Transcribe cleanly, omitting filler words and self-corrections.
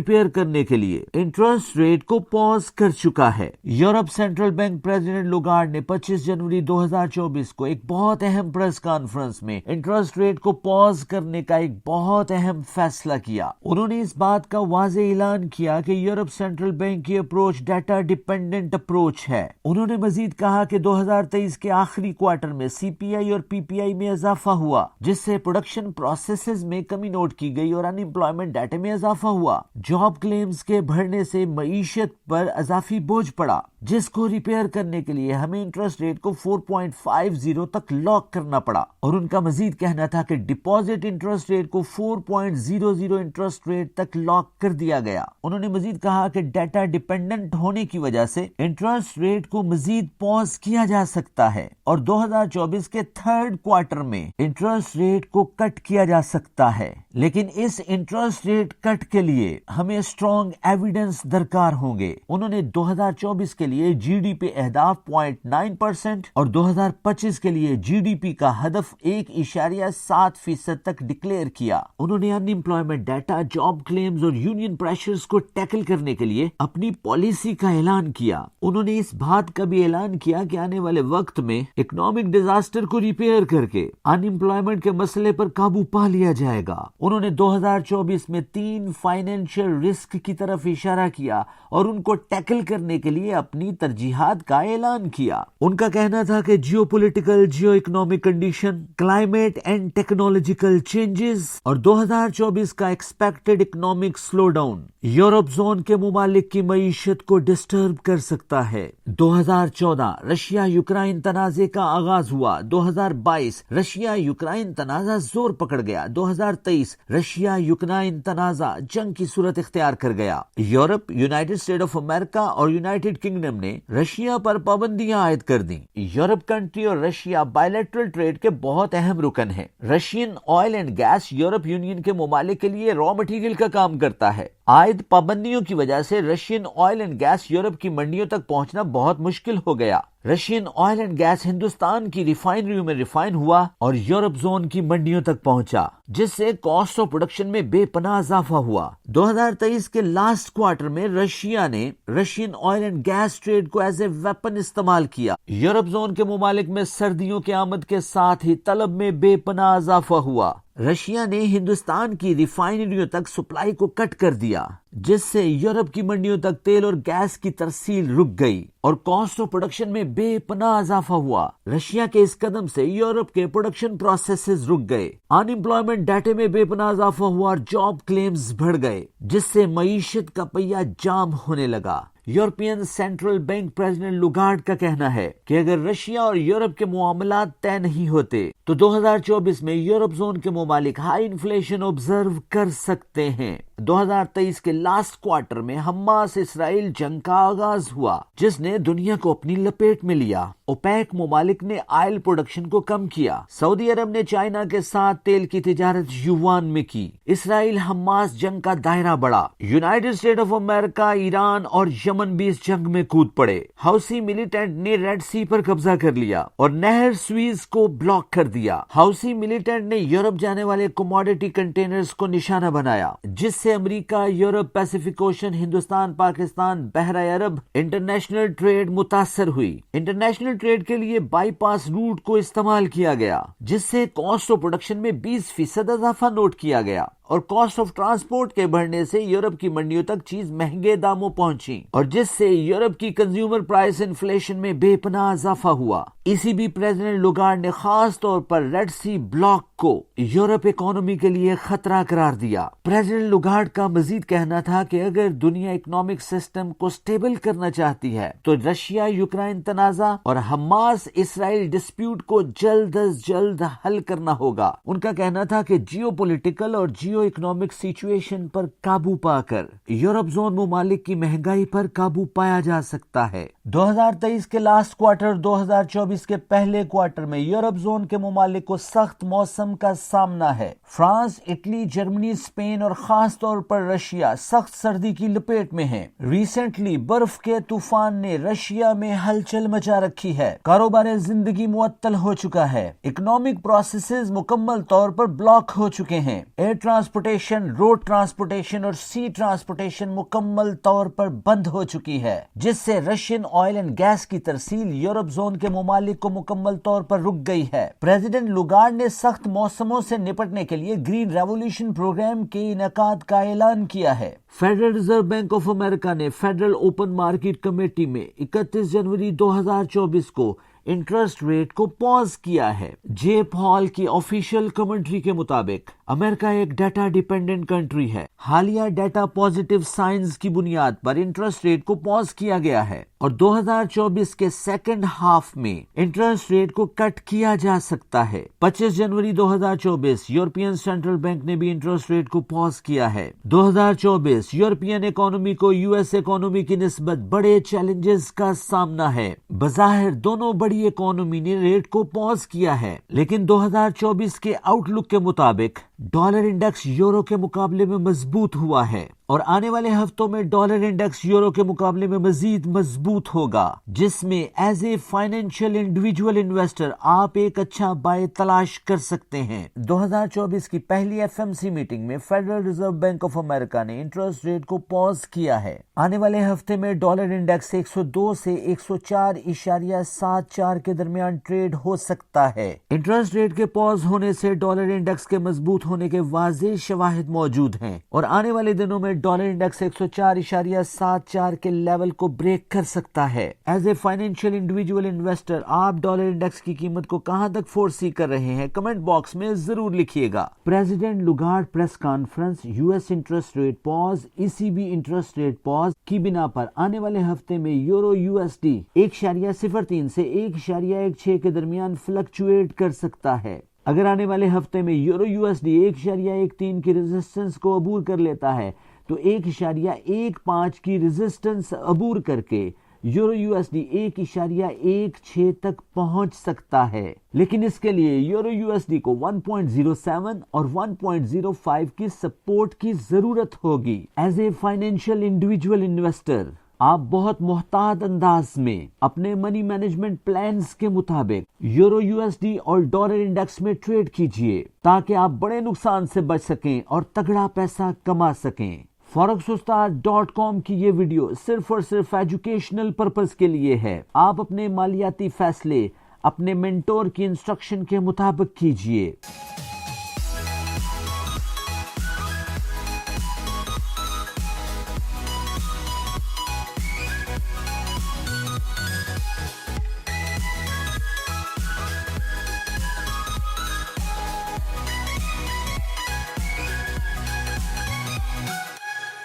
Repair کرنے کے لیے انٹرسٹ ریٹ کو پاز کر چکا ہے۔ یورپ سینٹرل بینک پریزیڈنٹ لوگارڈ نے 25 جنوری 2024 کو ایک بہت اہم پریس کانفرنس میں انٹرسٹ ریٹ کو پاز کرنے کا ایک بہت اہم فیصلہ کیا۔ انہوں نے اس بات کا واضح اعلان کیا کہ یورپ سینٹرل بینک کی اپروچ ڈیٹا ڈیپینڈنٹ اپروچ ہے۔ انہوں نے مزید کہا کہ 2023 کے آخری کوارٹر میں سی پی آئی اور پی پی آئی میں اضافہ ہوا، جس سے پروڈکشن پروسیسز میں کمی نوٹ کی گئی اور ان امپلائمنٹ ڈیٹا میں اضافہ ہوا۔ جاب کلیمز کے بڑھنے سے معیشت پر اضافی بوجھ پڑا، جس کو ریپیئر کرنے کے لیے ہمیں انٹرسٹ ریٹ کو 4.50 تک لاک کرنا پڑا۔ اور ان کا مزید کہنا تھا کہ ڈپازٹ انٹرسٹ ریٹ کو 4.00 انٹرسٹ ریٹ تک لاک کر دیا گیا۔ انہوں نے مزید کہا کہ ڈیٹا ڈیپینڈنٹ ہونے کی وجہ سے انٹرسٹ ریٹ کو مزید پاز کیا جا سکتا ہے اور 2024 کے تھرڈ کوارٹر میں انٹرسٹ ریٹ کو کٹ کیا جا سکتا ہے، لیکن اس انٹرسٹ ریٹ کٹ کے لیے ہمیں اسٹرانگ ایویڈنس درکار ہوں گے۔ انہوں نے 2024 کے لیے جی ڈی پی اہداف 0.9% اور 2025 کے لیے جی ڈی پی کا ہدف 1.7% تک ڈکلیئر کیا۔ انہوں نے ان امپلائمنٹ ڈیٹا، جاب کلیمز اور یونین پریشرز کو ٹیکل کرنے کے لیے اپنی پالیسی کا اعلان کیا۔ انہوں نے اس بات کا بھی اعلان کیا کہ آنے والے وقت میں اکنامک ڈیزاسٹر کو ریپیئر کر کے ان امپلائمنٹ کے مسئلے پر قابو پا لیا جائے گا۔ انہوں نے 2024 میں 3 فائنینشیل رسک کی طرف اشارہ کیا اور ان کو ٹیکل کرنے کے لیے اپنی ترجیحات کا اعلان کیا۔ ان کا کہنا تھا کہ geo political, geo economic condition, climate and technological changes اور 2024 کا expected economic slowdown Europe zone کے ممالک کی معیشت کو ڈسٹرب کر سکتا ہے۔ 2014 رشیا یوکرائن تنازع کا آغاز ہوا۔ 2022 رشیا یوکرائن تنازع زور پکڑ گیا۔ 2023 رشیا یوکرائن تنازع جنگ کی صورت اختیار کر گیا۔ Europe, United State of America اور یونائٹڈ کنگڈم نے رشیا پر پابندیاں عائد کر دیں۔ یورپ کنٹری اور رشیا بائلیٹرل ٹریڈ کے بہت اہم رکن ہیں۔ Russian oil and gas Europe union کے ممالک کے لیے را مٹیریل کا کام کرتا ہے۔ عائد پابندیوں کی وجہ سے Russian oil and gas Europe کی منڈیوں تک پہنچنا بہت مشکل ہو گیا۔ Russian oil and gas Hindustan کی ریفائنریوں میں ریفائن ہوا اور یورپ زون کی منڈیوں تک پہنچا، جس سے کاسٹ آف پروڈکشن میں بے پناہ اضافہ ہوا۔ 2023 کے لاسٹ کوارٹر میں رشیا نے Russian oil and gas trade کو ایز اے ویپن استعمال کیا۔ یورپ زون کے ممالک میں سردیوں کے آمد کے ساتھ ہی طلب میں بے پناہ اضافہ ہوا۔ رشیا نے ہندوستان کی ریفائنریوں تک سپلائی کو کٹ کر دیا، جس سے یورپ کی منڈیوں تک تیل اور گیس کی ترسیل رک گئی اور کاسٹ آف پروڈکشن میں بے پناہ اضافہ ہوا۔ رشیا کے اس قدم سے یورپ کے پروڈکشن پروسیسز رک گئے، ان امپلائمنٹ ڈیٹا میں بے پناہ اضافہ ہوا اور جاب کلیمز بڑھ گئے، جس سے معیشت کا پہیہ جام ہونے لگا۔ یورپین سینٹرل بینک پریزیڈنٹ لوگارڈ کا کہنا ہے کہ اگر رشیا اور یورپ کے معاملات طے نہیں ہوتے تو 2024 میں یورپ زون کے ممالک ہائی انفلیشن آبزرو کر سکتے ہیں۔ 2023 کے لاسٹ کوارٹر میں حماس اسرائیل جنگ کا آغاز ہوا، جس نے دنیا کو اپنی لپیٹ میں لیا۔ اوپیک ممالک نے آئل پروڈکشن کو کم کیا۔ سعودی عرب نے چائنا کے ساتھ تیل کی تجارت یوان میں کی۔ اسرائیل حماس جنگ کا دائرہ بڑھا۔ یونائٹڈ اسٹیٹ آف امریکہ، ایران اور یمن بھی اس جنگ میں کود پڑے۔ حوثی ملیٹنٹ نے ریڈ سی پر قبضہ کر لیا اور نہر سویز کو بلاک کر دیا۔ حوثی ملیٹنٹ نے یورپ جانے والے کموڈیٹی کنٹینرز کو نشانہ بنایا، جس سے America, Europe, Pacific Ocean, Hindustan, Pakistan, بحرہ عرب انٹرنیشنل ٹریڈ متاثر ہوئی۔ انٹرنیشنل ٹریڈ کے لیے بائی پاس روٹ کو استعمال کیا گیا، جس سے کاسٹ آف پروڈکشن میں 20% اضافہ نوٹ کیا گیا اور کاسٹ آف ٹرانسپورٹ کے بڑھنے سے یورپ کی منڈیوں تک چیز مہنگے داموں پہنچی اور جس سے یورپ کی کنزیومر پرائس انفلیشن میں بے پناہ اضافہ ہوا۔ اسی بھی پریزیڈنٹ لوگارڈ نے خاص طور پر ریڈ سی بلاک کو یورپ اکانومی کے لیے خطرہ قرار دیا۔ پریزیڈنٹ لوگارڈ کا مزید کہنا تھا کہ اگر دنیا اکنامک سسٹم کو سٹیبل کرنا چاہتی ہے تو رشیا یوکرائن تنازع اور حماس اسرائیل ڈسپیوٹ کو جلد از جلد حل کرنا ہوگا۔ ان کا کہنا تھا کہ جیو پولیٹیکل اور جیو اکنامک سچویشن پر قابو پا کر یورپ زون ممالک کی مہنگائی پر قابو پایا جا سکتا ہے۔ 2023 کے لاسٹ کوارٹر 2024 کے پہلے کوارٹر میں یورپ زون کے ممالک کو سخت موسم کا سامنا ہے۔ فرانس، اٹلی، جرمنی، اسپین اور خاص طور پر رشیا سخت سردی کی لپیٹ میں ہیں۔ ریسنٹلی برف کے طوفان نے رشیا میں ہلچل مچا رکھی ہے۔ کاروبار زندگی معطل ہو چکا ہے۔ اکنامک پروسیسز مکمل طور پر بلاک ہو چکے ہیں۔ Air transport transportation, road transportation اور سی ٹرانسپورٹیشن مکمل طور پر بند ہو چکی ہے، جس سے رشین آئل اینڈ گیس کی ترسیل یورپ زون کے ممالک کو مکمل طور پر رک گئی ہے۔ پریزیڈنٹ لوگارڈ نے سخت موسموں سے نپٹنے کے لیے گرین ریولیوشن پروگرام کے انعقاد کا اعلان کیا ہے۔ Federal reserve bank of America نے فیڈرل اوپن مارکیٹ کمیٹی میں 31 جنوری 2024 کو انٹرسٹ ریٹ کو پاز کیا ہے۔ جے پال کی آفیشیل کمنٹری کے مطابق امریکہ ایک ڈیٹا ڈیپینڈنٹ کنٹری ہے۔ حالیہ ڈیٹا پازیٹیو سائنز کی بنیاد پر انٹرسٹ ریٹ کو پاز کیا گیا ہے اور 2024 کے سیکنڈ ہاف میں انٹرسٹ ریٹ کو کٹ کیا جا سکتا ہے۔ 25 جنوری 2024 یورپین سینٹرل بینک نے بھی انٹرسٹ ریٹ کو پاز کیا ہے۔ 2024 یورپین اکانومی کو یو ایس اکانومی کی نسبت بڑے چیلنجز کا سامنا ہے۔ بظاہر دونوں بڑی اکانومی نے ریٹ کو پاز کیا ہے، لیکن 2024 کے آؤٹ لک کے مطابق ڈالر انڈیکس یورو کے مقابلے میں مضبوط ہوا ہے اور آنے والے ہفتوں میں ڈالر انڈیکس یورو کے مقابلے میں مزید مضبوط ہوگا، جس میں as a financial individual investor آپ ایک اچھا بائے تلاش کر سکتے ہیں۔ 2024 کی پہلی ایف ایم سی میٹنگ میں federal reserve bank of America نے انٹرسٹ ریٹ کو پاز کیا ہے۔ آنے والے ہفتے میں ڈالر انڈیکس 102 سے 104.74 کے درمیان ٹریڈ ہو سکتا ہے۔ انٹرسٹ ریٹ کے پاز ہونے سے ڈالر انڈیکس کے مضبوط ہونے کے واضح شواہد موجود ہیں اور آنے والے دنوں میں ڈالر انڈیکس 104.74 کے لیول کو بریک کر سکتا ہے۔ As a financial individual investor آپ ڈالر انڈیکس کی قیمت کو کہاں تک فورسی کر رہے ہیں؟ کمنٹ باکس میں ضرور لکھیے گا۔ President Lagarde press conference, U S interest rate pause, E C B interest rate pause کی بنا پر آنے والے ہفتے میں یورو یو ایس ڈی 1.03 سے 1.16 کے درمیان فلکچویٹ کر سکتا ہے۔ اگر آنے والے ہفتے میں یورو یو ایس ڈی 1.13 کی ریزسٹنس کو عبور کر لیتا ہے تو 1.15 کی ریزسٹنس عبور کر کے یورو یو ایس ڈی 1.16 تک پہنچ سکتا ہے، لیکن اس کے لیے یورو یو ایس ڈی کو 1.07 اور 1.05 کی سپورٹ کی ضرورت ہوگی۔ As a financial individual investor آپ بہت محتاط انداز میں اپنے منی مینجمنٹ پلانز کے مطابق یورو یو ایس ڈی اور ڈالر انڈیکس میں ٹریڈ کیجئے تاکہ آپ بڑے نقصان سے بچ سکیں اور تگڑا پیسہ کما سکیں۔ forex-ustad.com کی یہ ویڈیو صرف اور صرف ایجوکیشنل پرپز کے لیے ہے۔ آپ اپنے مالیاتی فیصلے اپنے مینٹور کی انسٹرکشن کے مطابق کیجئے۔